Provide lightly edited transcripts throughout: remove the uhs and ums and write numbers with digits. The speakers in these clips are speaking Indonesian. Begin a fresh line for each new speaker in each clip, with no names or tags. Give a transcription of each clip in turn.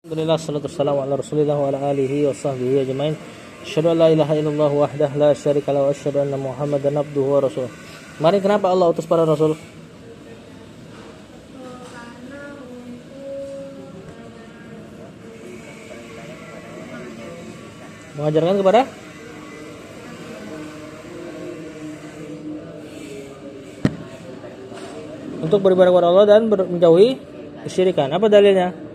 Alhamdulillah, salatu wassalamu ala rasulillah wa ala alihi wa sahbihi ajma'in. Asyhadu an la ilaha illallah wahdah la syarika lahu wa asyhadu anna Muhammadan abduhu wa rasuluh. Kemarin kenapa Allah utus para rasul? Mengajarkan kepada untuk beribadah kepada Allah dan menjauhi kesyirikan. Apa dalilnya?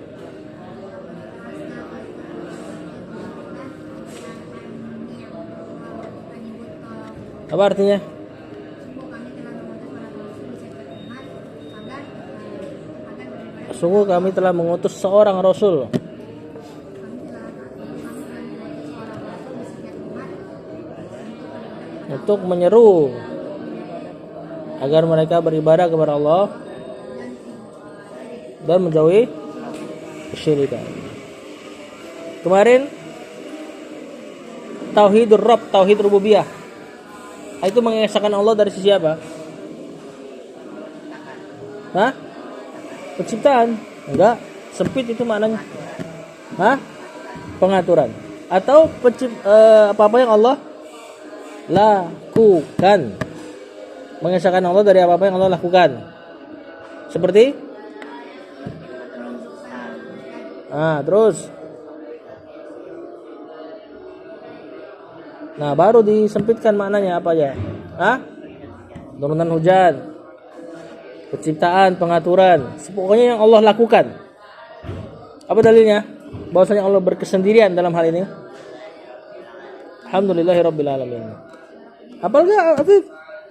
Apa artinya? Sungguh kami telah mengutus seorang rasul untuk menyeru agar mereka beribadah kepada Allah dan menjauhi kesyirikan. Kemarin tauhidur rabb, tauhid rububiyah. Itu mengesahkan Allah dari sisi apa? Hah? Penciptaan? Enggak, sempit itu maknanya. Hah? Pengaturan. Atau apa-apa yang Allah lakukan. Mengesahkan Allah dari apa-apa yang Allah lakukan. Seperti? Terus. Nah, baru disempitkan maknanya apa ya? Turunan hujan, penciptaan, pengaturan, pokoknya yang Allah lakukan. Apa dalilnya? Bahwasanya Allah berkesendirian dalam hal ini. Alhamdulillahirabbil alamin. Apalagi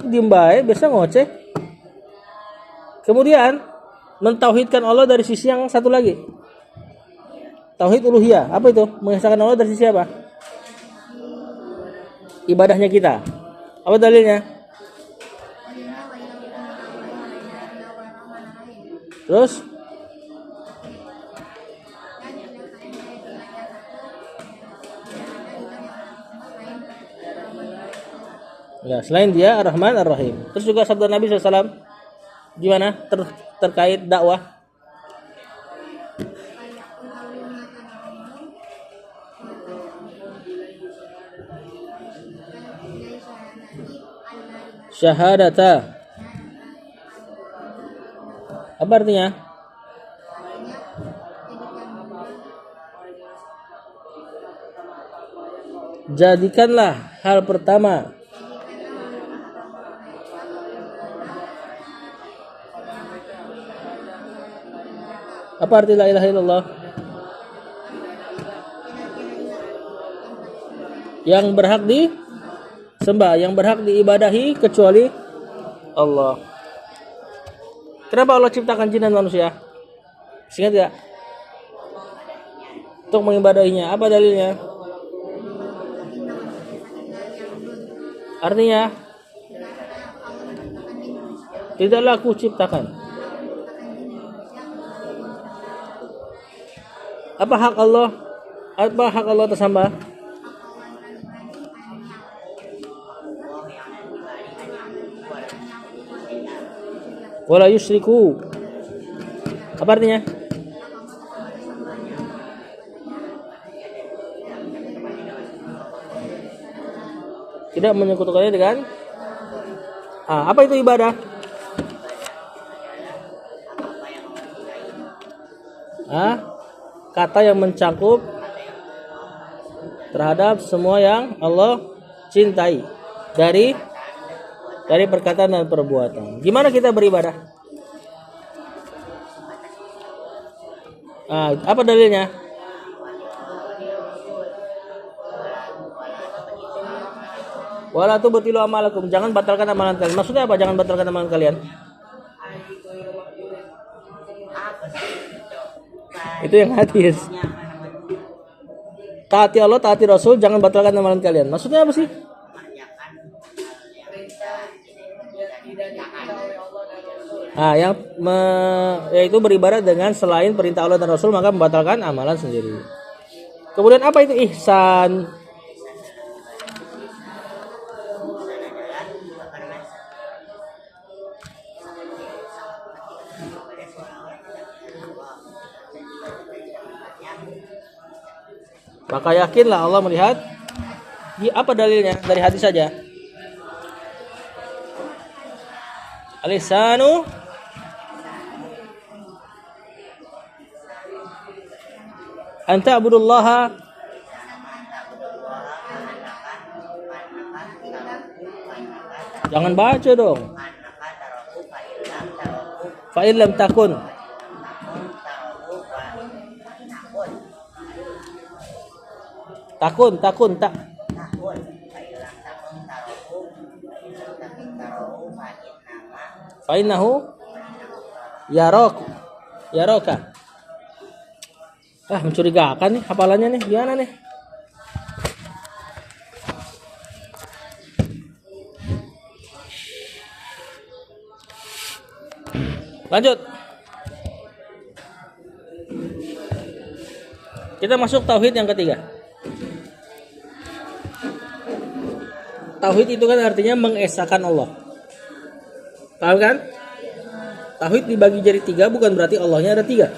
diem baik, biasa ngoceh. Kemudian mentauhidkan Allah dari sisi yang satu lagi. Tauhid uluhiyah. Apa itu? Mengesahkan Allah dari sisi apa? Ibadahnya kita. Apa dalilnya? Terus? Ya, selain dia Ar-Rahman Ar-Rahim. Terus juga sabda Nabi SAW gimana terkait dakwah? Syahadata. Apa artinya? Jadikanlah hal pertama apa arti la ilaha illallah? Yang berhak disembah, yang berhak diibadahi kecuali Allah. Kenapa Allah ciptakan jin dan manusia? Ingat tidak? Untuk mengibadahinya. Apa dalilnya? Artinya tidaklah aku ciptakan. Apa hak Allah? Apa hak Allah atas hamba? Wala yusyriku. Apa artinya? Tidak menyekutukannya dengan apa itu ibadah? Kata yang mencakup terhadap semua yang Allah cintai dari perkataan dan perbuatan. Gimana kita beribadah? Apa dalilnya? Wala tubtilu amalakum. Jangan batalkan amalan kalian. Maksudnya apa? Jangan batalkan amalan kalian. Itu yang hadis. Taati Allah, taati Rasul, jangan batalkan amalan kalian. Maksudnya apa sih? Yaitu beribadah dengan selain perintah Allah dan Rasul, maka membatalkan amalan sendiri. Kemudian apa itu ihsan? Maka yakinlah Allah melihat. Apa dalilnya? Dari hadis saja. Alisanu anta abudullaha jangan baca dong. Fa'il lam takun tak fa'innahu yaraka. Mencurigakan nih hafalannya nih. Gimana nih? Lanjut. Kita masuk tauhid yang ketiga. Tauhid itu kan artinya mengesahkan Allah. Paham kan? Tauhid dibagi jadi 3 bukan berarti Allahnya ada 3.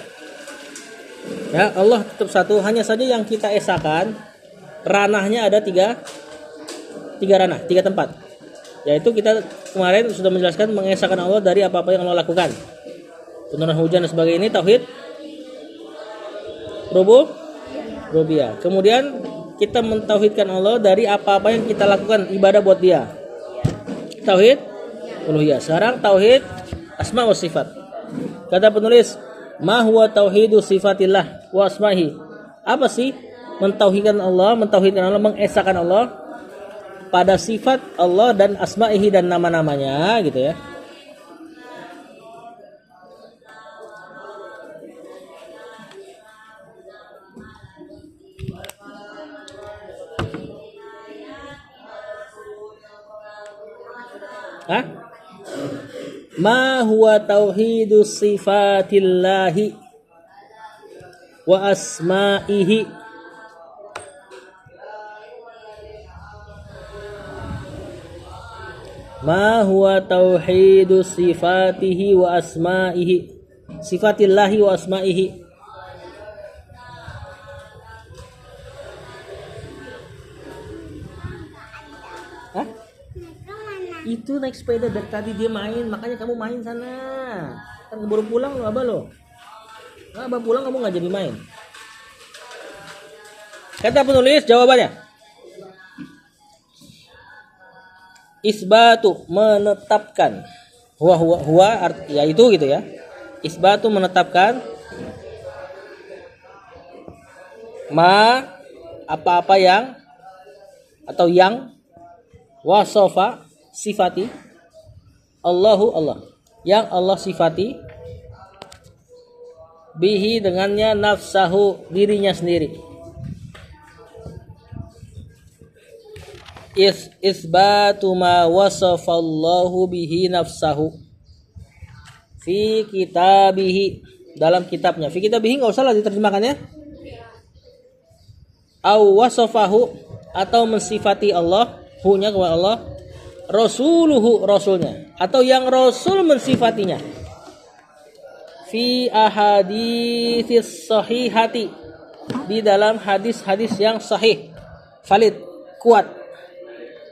Ya, Allah tetap satu, hanya saja yang kita esahkan ranahnya ada 3 ranah, 3 tempat. Yaitu kita kemarin sudah menjelaskan mengesahkan Allah dari apa-apa yang Allah lakukan. Turunan hujan dan sebagainya, ini tauhid rububiyah. Kemudian kita mentauhidkan Allah dari apa-apa yang kita lakukan ibadah buat Dia. Tauhid uluhiyah. Sekarang tauhid asma wa sifat. Kata penulis, ma huwa tauhidu sifatillah wa asmahi. Apa sih mentauhidkan Allah, mengesahkan Allah pada sifat Allah dan asma'ihi dan nama-namanya gitu ya. Ma huwa tauhidu sifatillahi wa asma'ihi. Ma huwa tauhidu sifatihi wa asma'ihi. Sifatillahi wa asma'ihi. Itu naik sepeda dari tadi dia main, makanya kamu main sana. Kan baru pulang lo, Abah lo. Nah, Abah pulang kamu nggak jadi main. Kata penulis jawabannya. Isbatu menetapkan. Huwa ya itu gitu ya. Isbatu menetapkan ma apa-apa yang atau yang wasofa sifati Allahu Allah yang Allah sifati bihi dengannya nafsahu dirinya sendiri. Isbatu ma wasafallahu bihi nafsahu fi kitabihi dalam kitabnya. Fi kitabihi enggak usah lah diterjemahkannya. Au wasafahu atau mensifati Allah, hu-nya kepada Allah, rasuluhu rasulnya atau yang rasul mensifatinya. Fi ahaditsis sahihati di dalam hadis-hadis yang sahih, valid, kuat,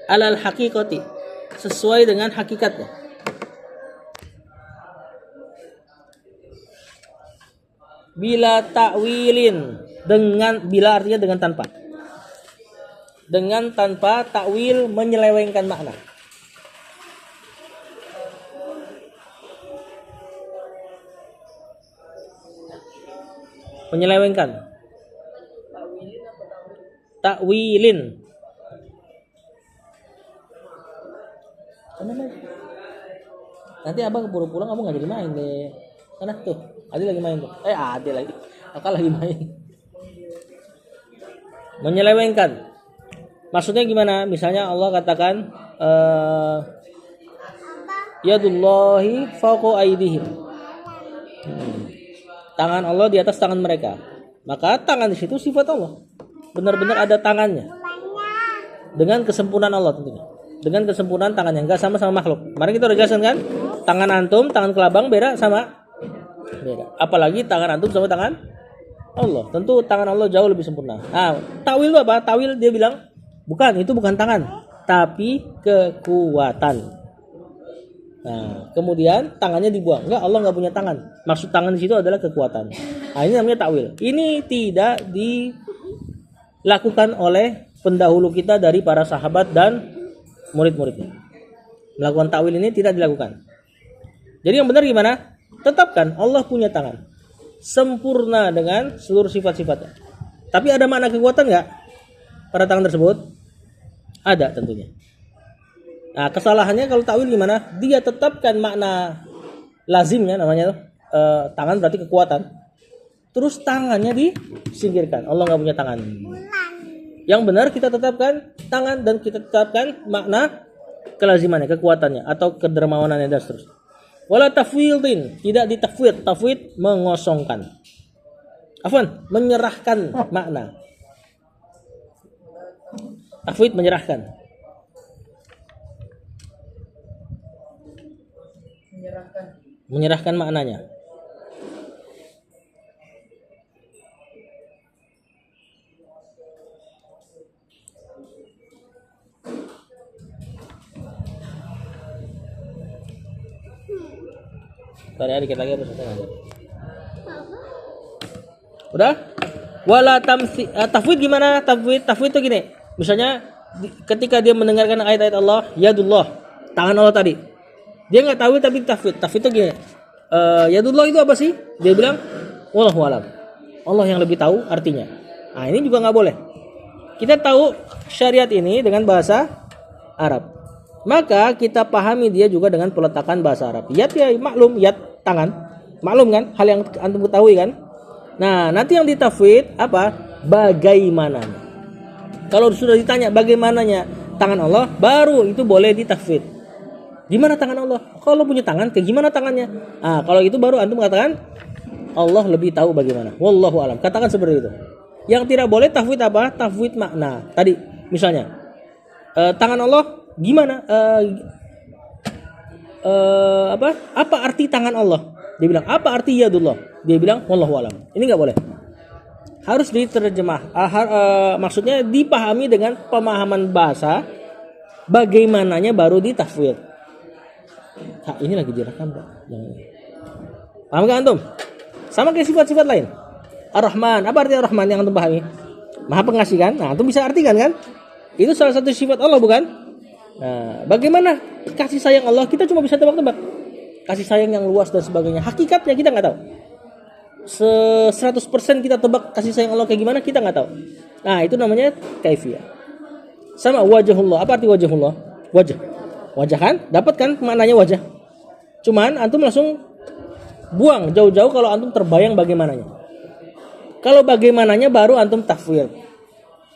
alal haqiqati sesuai dengan hakikatnya. Bila takwilin dengan bila artinya dengan tanpa. Dengan tanpa takwil menyelewengkan makna. Menyelewengkan. Takwilin. Nanti abang keburu pulang kamu nggak jadi main deh. Sana tuh, Adi lagi main tuh. Adi lagi. Akal lagi main. Menyelewengkan. Maksudnya gimana? Misalnya Allah katakan yadullahi fawqa aydihim. Tangan Allah di atas tangan mereka. Maka tangan di situ sifat Allah. Benar-benar ada tangannya. Dengan kesempurnaan Allah tentunya. Dengan kesempurnaan tangannya, enggak sama makhluk. Kemarin kita udah jelaskan kan? Tangan antum, tangan kelabang beda sama beda. Apalagi tangan antum sama tangan Allah. Tentu tangan Allah jauh lebih sempurna. Nah, takwil itu apa? Takwil dia bilang, bukan, itu bukan tangan, tapi kekuatan. Nah, kemudian tangannya dibuang. Enggak, Allah nggak punya tangan. Maksud tangan di situ adalah kekuatan. Nah, ini namanya takwil. Ini tidak dilakukan oleh pendahulu kita dari para sahabat dan murid-muridnya. Melakukan takwil ini tidak dilakukan. Jadi yang benar gimana? Tetapkan Allah punya tangan. Sempurna dengan seluruh sifat-sifatnya. Tapi ada makna kekuatan nggak pada tangan tersebut? Ada tentunya. Nah, kesalahannya kalau takwil gimana? Dia tetapkan makna lazimnya, namanya tangan berarti kekuatan. Terus tangannya disingkirkan. Allah nggak punya tangan. Yang benar kita tetapkan tangan dan kita tetapkan makna kelazimannya, kekuatannya atau kedermawanannya dan seterusnya. Wala tafwidin, tidak ditafwid. Tafwid mengosongkan. Afwan, menyerahkan makna. Tafwid menyerahkan. Menyerahkan maknanya. Tadi dikit lagi apa selesai aja. Udah? Wala tamsi tafwid gimana? Tafwid itu gini. Misalnya ketika dia mendengarkan ayat-ayat Allah, yadullah, tangan Allah tadi. Dia nggak tahu tapi tafwid. Tafwid itu gini. Yadullah itu apa sih? Dia bilang wallahu alam. Allah yang lebih tahu artinya. Nah, ini juga nggak boleh. Kita tahu syariat ini dengan bahasa Arab. Maka kita pahami dia juga dengan peletakan bahasa Arab. Yad ya maklum, yad tangan. Maklum kan? Hal yang antum ketahui kan? Nah, nanti yang ditafwid apa? Bagaimananya. Kalau sudah ditanya bagaimananya tangan Allah, baru itu boleh ditafwid. Gimana tangan Allah? Kalau punya tangan, kayak gimana tangannya? Ah, kalau itu baru antum katakan Allah lebih tahu bagaimana. Wallahu alam. Katakan seperti itu. Yang tidak boleh tafwid apa? Tafwid makna. Tadi misalnya tangan Allah gimana? Apa arti tangan Allah? Dia bilang apa arti yadullah? Dia bilang wallahu alam. Ini nggak boleh. Harus diterjemah. Maksudnya dipahami dengan pemahaman bahasa. Bagaimananya baru ditafwid. Nah, ini lagi direkam, Pak. Paham gak antum? Sama kayak sifat-sifat lain. Ar-Rahman, apa arti Ar-Rahman yang antum pahami? Maha pengasih kan? Nah, antum bisa artikan kan? Itu salah satu sifat Allah bukan? Nah, bagaimana kasih sayang Allah? Kita cuma bisa tebak-tebak. Kasih sayang yang luas dan sebagainya. Hakikatnya kita nggak tahu. 100% kita tebak kasih sayang Allah kayak gimana? Kita nggak tahu. Nah, itu namanya kaifiyah. Sama wajahullah. Apa arti wajahullah? Wajah. Wajah kan? Dapat kan maknanya wajah. Cuman antum langsung buang jauh-jauh kalau antum terbayang bagaimananya. Kalau bagaimananya baru antum tafwid.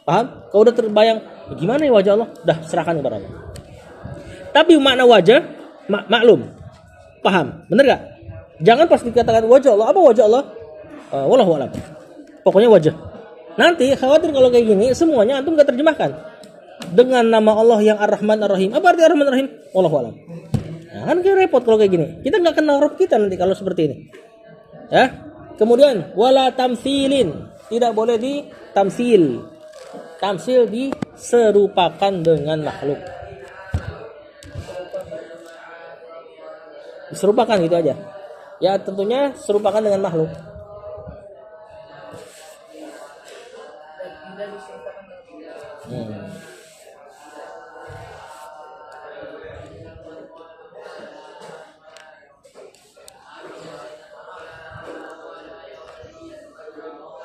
Paham? Kalau udah terbayang gimana ya wajah Allah? Dah serahkan kepada Allah. Tapi makna wajah maklum. Paham? Bener gak? Jangan pas dikatakan wajah Allah. Apa wajah Allah? Wallahu a'lam. Pokoknya wajah. Nanti khawatir kalau kayak gini semuanya antum gak terjemahkan. Dengan nama Allah yang Ar-Rahman Ar-Rahim. Apa arti Ar-Rahman Ar-Rahim? Wallahu a'lam. Nah, kan kayak repot kalau kayak gini. Kita gak kenal Rabb kita nanti kalau seperti ini. Ya. Kemudian wala tamsilin. Tidak boleh ditamsil. Tamsil diserupakan dengan makhluk. Diserupakan gitu aja. Ya tentunya serupakan dengan makhluk.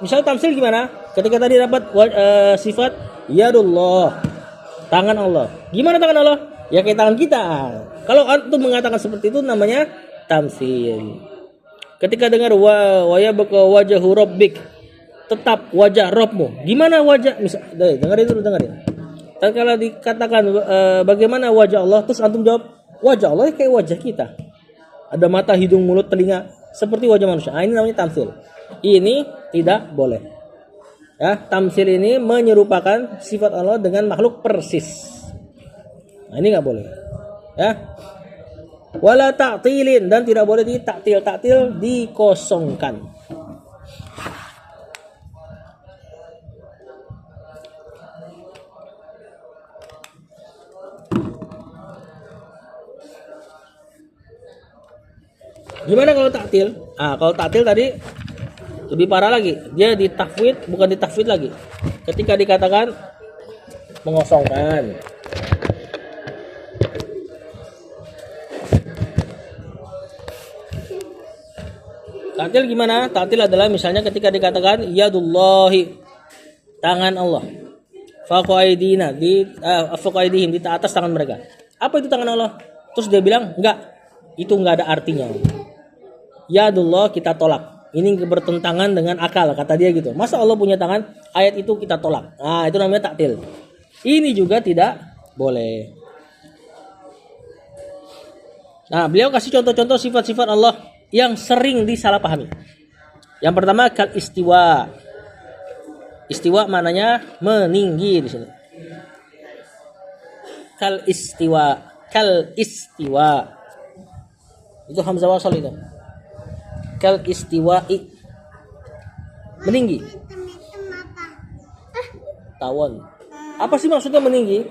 Misal tamsil gimana? Ketika tadi dapat sifat yadullah, tangan Allah. Gimana tangan Allah? Ya kayak tangan kita. Kalau antum mengatakan seperti itu namanya tamsil. Ketika dengar wa yabqa wajhu rabbik, tetap wajah Rabbmu. Gimana wajah? Misal, dengerin dulu, dengerin. Kalau dikatakan bagaimana wajah Allah, terus antum jawab wajah Allah kayak wajah kita. Ada mata, hidung, mulut, telinga seperti wajah manusia. Ini namanya tamsil. Ini tidak boleh. Ya, tamsil ini menyerupakan sifat Allah dengan makhluk persis. Nah, ini nggak boleh. Ya. Wala ta'tilin, dan tidak boleh ditaktil. Taktil dikosongkan. Gimana kalau taktil? Kalau taktil tadi lebih parah lagi. Dia ditafwid, bukan ditafwid lagi. Ketika dikatakan mengosongkan. Taktil gimana? Taktil adalah misalnya ketika dikatakan yadullahi, tangan Allah. Faqu aidina, faqu aidihim, di atas tangan mereka. Apa itu tangan Allah? Terus dia bilang, enggak. Itu enggak ada artinya. Yadullah kita tolak. Ini bertentangan dengan akal, kata dia gitu. Masa Allah punya tangan? Ayat itu kita tolak. Itu namanya taktil. Ini juga tidak boleh. Nah, beliau kasih contoh-contoh sifat-sifat Allah yang sering disalahpahami. Yang pertama kal istiwa. Istiwa maknanya meninggi di sini. Kal istiwa. Itu hamzah wasal itu. Kal istiwa'i. Meninggi. Tawon. Apa sih maksudnya meninggi?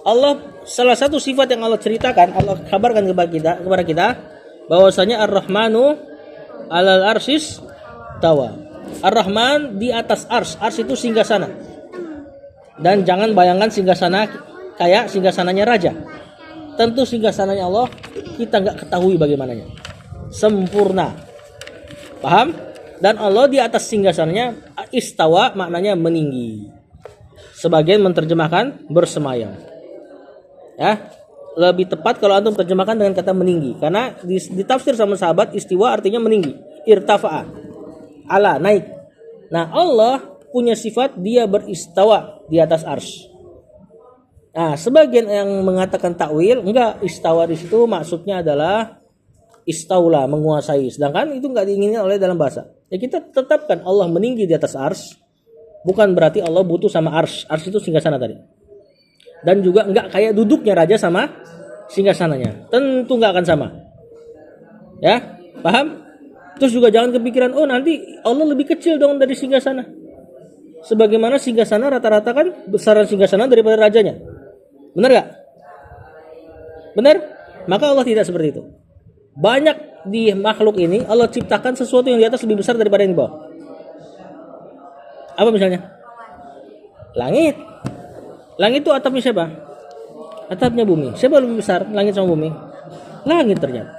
Allah, salah satu sifat yang Allah ceritakan, Allah kabarkan kepada kita bahwasanya Ar-Rahmanu 'alal arsyis tawa. Ar-Rahman di atas ars. Ars itu singgasana. Dan jangan bayangkan singgasana kayak singgasananya raja. Tentu singgasananya Allah kita nggak ketahui bagaimananya. Sempurna. Paham? Dan Allah di atas singgasananya istawa maknanya meninggi. Sebagian menerjemahkan bersemayam. Ya, lebih tepat kalau antum terjemahkan dengan kata meninggi, karena ditafsir sama sahabat istiwa artinya meninggi. Irtafa'a. Ala, naik. Nah, Allah punya sifat dia beristawa di atas arsy. Nah, sebagian yang mengatakan takwil, enggak, istawa di situ maksudnya adalah istaula, menguasai. Sedangkan itu enggak diinginkan oleh dalam bahasa. Ya kita tetapkan Allah meninggi di atas arsy. Bukan berarti Allah butuh sama arsy. Arsy itu singgasana tadi. Dan juga enggak kayak duduknya raja sama singgasananya. Tentu enggak akan sama. Ya, paham? Terus juga jangan kepikiran, oh nanti Allah lebih kecil dong dari singgasana. Sebagaimana singgasana rata-rata kan besaran singgasana daripada rajanya. Benar gak? Benar? Maka Allah tidak seperti itu. Banyak di makhluk ini Allah ciptakan sesuatu yang di atas lebih besar daripada yang di bawah. Apa misalnya? Langit. Langit itu atapnya siapa? Atapnya bumi. Siapa lebih besar? Langit sama bumi? Langit ternyata.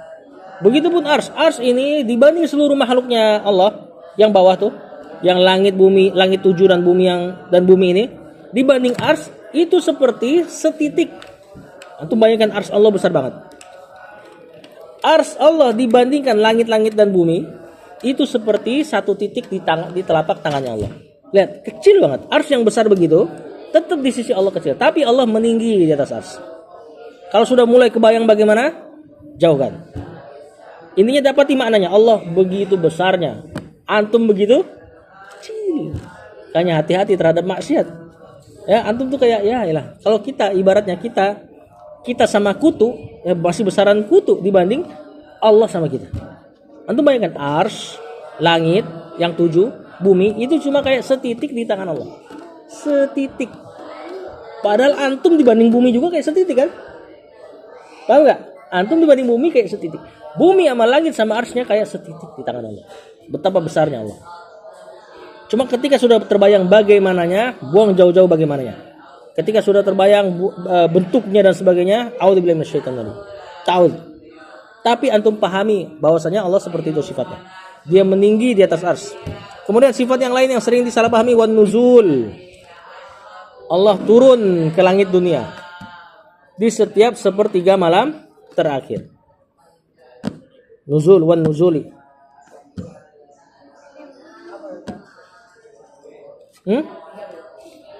Begitupun ars. Ars ini dibanding seluruh makhluknya Allah yang bawah tuh, yang langit bumi, langit 7 dan bumi ini, dibanding ars itu seperti setitik. Antum bayangkan ars Allah besar banget. Ars Allah dibandingkan langit-langit dan bumi itu seperti satu titik di telapak tangannya Allah. Lihat, kecil banget. Ars yang besar begitu tetap di sisi Allah kecil, tapi Allah meninggi di atas ars. Kalau sudah mulai kebayang bagaimana? Jauhkan. Ininya dapati maknanya, Allah begitu besarnya, antum begitu kecil. Makanya hati-hati terhadap maksiat. Ya, antum tuh kayak lah. Kalau kita ibaratnya kita sama kutu, ya masih besaran kutu dibanding Allah sama kita. Antum bayangkan ars, langit yang 7, bumi itu cuma kayak setitik di tangan Allah. Setitik. Padahal antum dibanding bumi juga kayak setitik kan? Paham nggak? Antum dibanding bumi kayak setitik. Bumi sama langit sama arsnya kayak setitik di tangan Allah. Betapa besarnya Allah. Cuma ketika sudah terbayang bagaimananya, buang jauh-jauh bagaimananya. Ketika sudah terbayang bentuknya dan sebagainya, a'udzubillahi minasyaitonir rajim. Ta'ud. Tapi antum pahami bahwasanya Allah seperti itu sifatnya. Dia meninggi di atas ars. Kemudian sifat yang lain yang sering disalahpahami, wan nuzul. Allah turun ke langit dunia di setiap sepertiga malam terakhir. Nuzul wan nuzuli.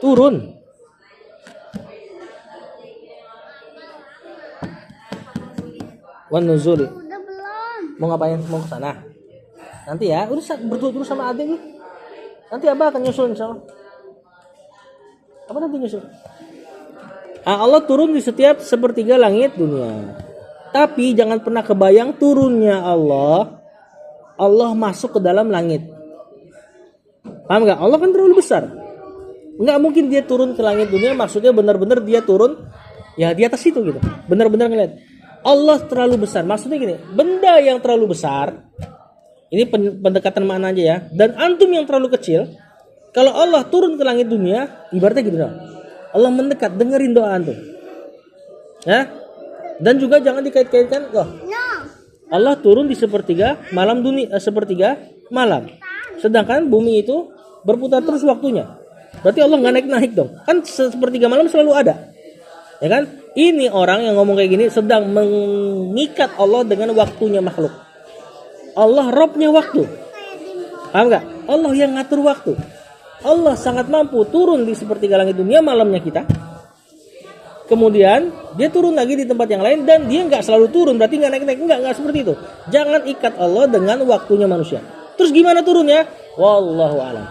Turun. Wan nuzuli. Mau ngapain? Mau ke sana. Nanti ya, udah berdua dulu sama adik nih. Nanti Abah akan nyusul insyaallah. Apa nanti nyusul? Allah turun di setiap sepertiga langit dunia. Tapi jangan pernah kebayang turunnya Allah masuk ke dalam langit. Paham gak? Allah kan terlalu besar. Nggak mungkin dia turun ke langit dunia, maksudnya benar-benar dia turun ya di atas itu gitu. Benar-benar ngeliat. Allah terlalu besar. Maksudnya gini, benda yang terlalu besar, ini pendekatan makna aja ya. Dan antum yang terlalu kecil, kalau Allah turun ke langit dunia, ibaratnya gitu dong. Allah mendekat, dengerin doa antum. Ya. Dan juga jangan dikait-kaitkan, loh. Allah turun di sepertiga malam dunia, sepertiga malam. Sedangkan bumi itu berputar terus waktunya. Berarti Allah nggak naik-naik dong. Kan sepertiga malam selalu ada. Ya kan? Ini orang yang ngomong kayak gini sedang mengikat Allah dengan waktunya makhluk. Allah Robnya waktu. Paham nggak? Allah yang ngatur waktu. Allah sangat mampu turun di sepertiga langit dunia malamnya kita. Kemudian dia turun lagi di tempat yang lain dan dia nggak selalu turun, berarti nggak naik-naik, nggak seperti itu. Jangan ikat Allah dengan waktunya manusia. Terus gimana turunnya? Wallahu a'lam.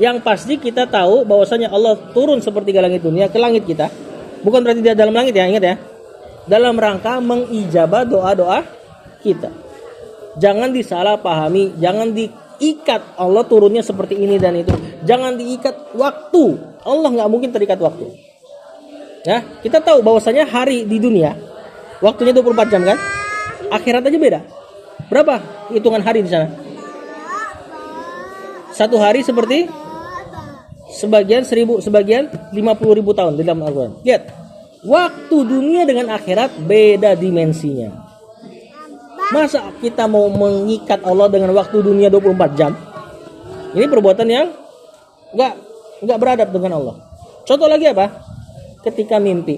Yang pasti kita tahu bahwasanya Allah turun sepertiga langit dunia ke langit kita. Bukan berarti dia dalam langit ya, ingat ya. Dalam rangka mengijabah doa-doa kita. Jangan disalahpahami, jangan diikat Allah turunnya seperti ini dan itu. Jangan diikat waktu. Allah nggak mungkin terikat waktu. Ya, kita tahu bahwasanya hari di dunia waktunya 24 jam kan? Akhirat aja beda. Berapa hitungan hari di sana? Satu hari seperti sebagian 1000, sebagian 50.000 tahun di dalam Al-Qur'an. Lihat, waktu dunia dengan akhirat beda dimensinya. Masa kita mau mengikat Allah dengan waktu dunia 24 jam? Ini perbuatan yang enggak beradab dengan Allah. Contoh lagi apa? Ketika mimpi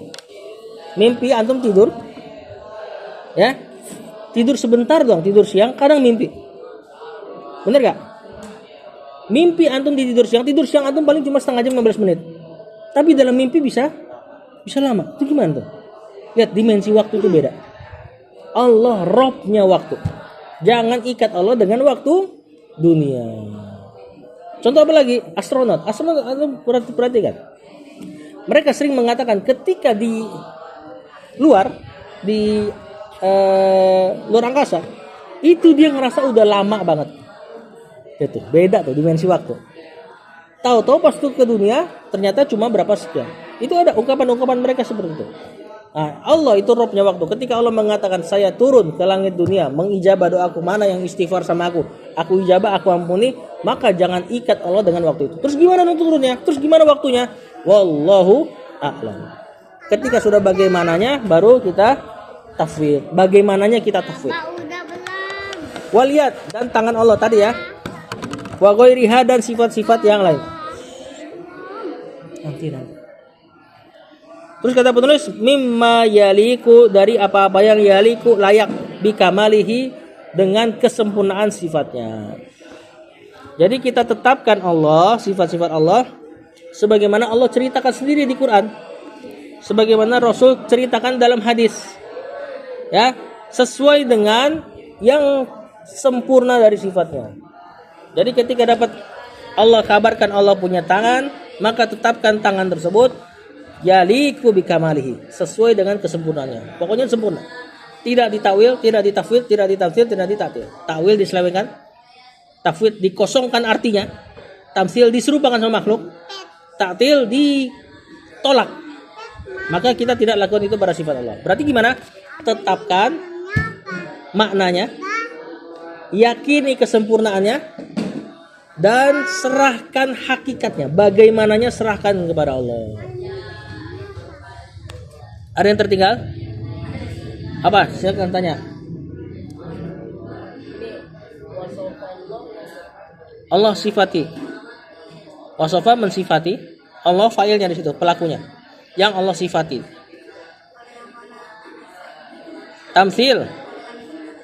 antum tidur, ya tidur sebentar doang, tidur siang, kadang mimpi, bener gak? Mimpi antum di tidur siang antum paling cuma setengah jam 15 menit, tapi dalam mimpi bisa lama. Itu gimana tuh? Lihat, dimensi waktu itu beda. Allah Robnya waktu. Jangan ikat Allah dengan waktu dunia. Contoh apa lagi? Astronot antum perhatikan. Mereka sering mengatakan ketika di luar angkasa itu dia ngerasa udah lama banget. Itu beda tuh dimensi waktu. Tahu-tahu pas tuh ke dunia ternyata cuma berapa sekian. Itu ada ungkapan-ungkapan mereka seperti itu. Nah, Allah itu Robnya waktu. Ketika Allah mengatakan saya turun ke langit dunia mengijabah doaku, mana yang istighfar sama aku ijabah, aku ampuni, maka jangan ikat Allah dengan waktu itu. Terus gimana turunnya? Terus gimana waktunya? Wallahu a'lam. Ketika sudah bagaimananya baru kita tafwid. Bagaimananya kita tafwid. Waliyat dan tangan Allah tadi ya. Wa ghairiha dan sifat-sifat yang lain. Nanti. Terus kata penulis mimma yaliku, dari apa-apa yang yaliku layak bikamalihi dengan kesempurnaan sifatnya. Jadi kita tetapkan Allah, sifat-sifat Allah sebagaimana Allah ceritakan sendiri di Quran, sebagaimana Rasul ceritakan dalam hadis, ya, sesuai dengan yang sempurna dari sifatnya. Jadi ketika dapat Allah kabarkan Allah punya tangan, maka tetapkan tangan tersebut yaliku bikamalihi, sesuai dengan kesempurnaannya. Pokoknya sempurna. Tidak ditawil, tidak ditafwid, tidak ditafsir, tidak ditakwil. Takwil diselewengkan, tafwid dikosongkan artinya, tamsil diserupakan sama makhluk, taktil ditolak. Maka kita tidak lakukan itu pada sifat Allah. Berarti gimana? Tetapkan maknanya, yakini kesempurnaannya, dan serahkan hakikatnya. Bagaimananya serahkan kepada Allah. Ada yang tertinggal? Apa? Silakan tanya. Allah sifati. Wasofa mensifati. Allah failnya di situ, pelakunya. Yang Allah sifati. Tamsil,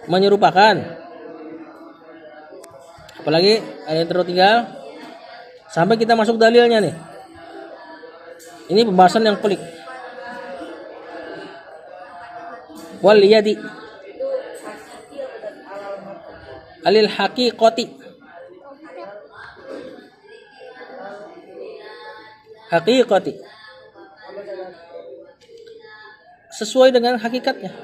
menyerupakan. Apalagi ada yang tertinggal? Sampai kita masuk dalilnya nih. Ini pembahasan yang pelik. Wal yadi alil haqiqati, haqiqati, sesuai dengan hakikatnya.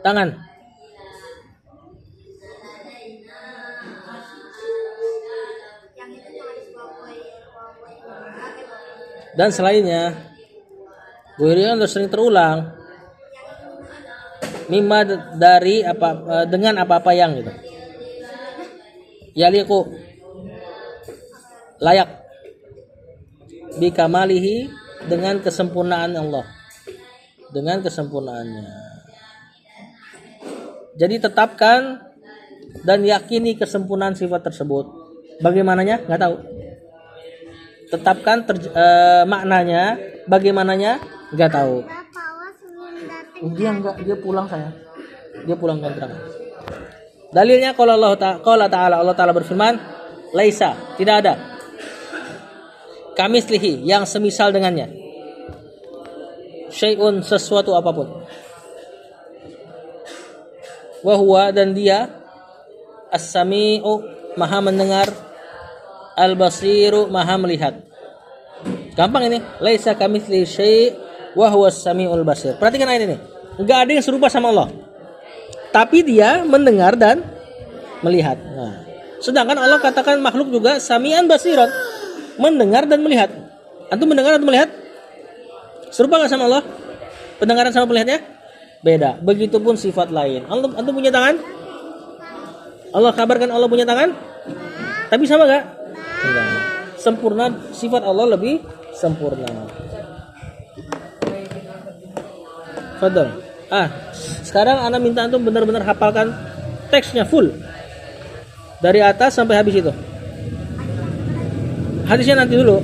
Tangan, dan selainnya. Goiri kan sering terulang. Mimma dari apa dengan apa-apa yang gitu. Yaliku layak bikamalihi dengan kesempurnaan Allah. Dengan kesempurnaannya. Jadi tetapkan dan yakini kesempurnaan sifat tersebut. Bagaimananya? Nggak tahu. Tetapkan maknanya, bagaimananya? Nggak tahu. Dia pulang saya. Dia pulang kontrakan. Dalilnya kalau Allah Ta'ala berfirman, laisa, tidak ada. Kamislihi, yang semisal dengannya. Syai'un, sesuatu apapun. Wahwa, dan dia as-sami'u, maha mendengar, al-basiru, maha melihat. Gampang ini. Laisa kamitslihi syai' wa huwa as-sami'ul basir. Perhatikan ayat ini. Enggak ada yang serupa sama Allah. Tapi dia mendengar dan melihat. Nah, sedangkan Allah katakan makhluk juga sami'an basiran, mendengar dan melihat. Antum mendengar atau melihat? Serupa enggak sama Allah? Pendengaran sama melihatnya? Beda. Begitupun sifat lain. Antum punya tangan? Allah kabarkan Allah punya tangan? Tapi sama enggak? Enggak. Sempurna, sifat Allah lebih sempurna. Fadal. Sekarang ana minta antum benar-benar hafalkan teksnya full. Dari atas sampai habis itu. Hadisnya nanti dulu.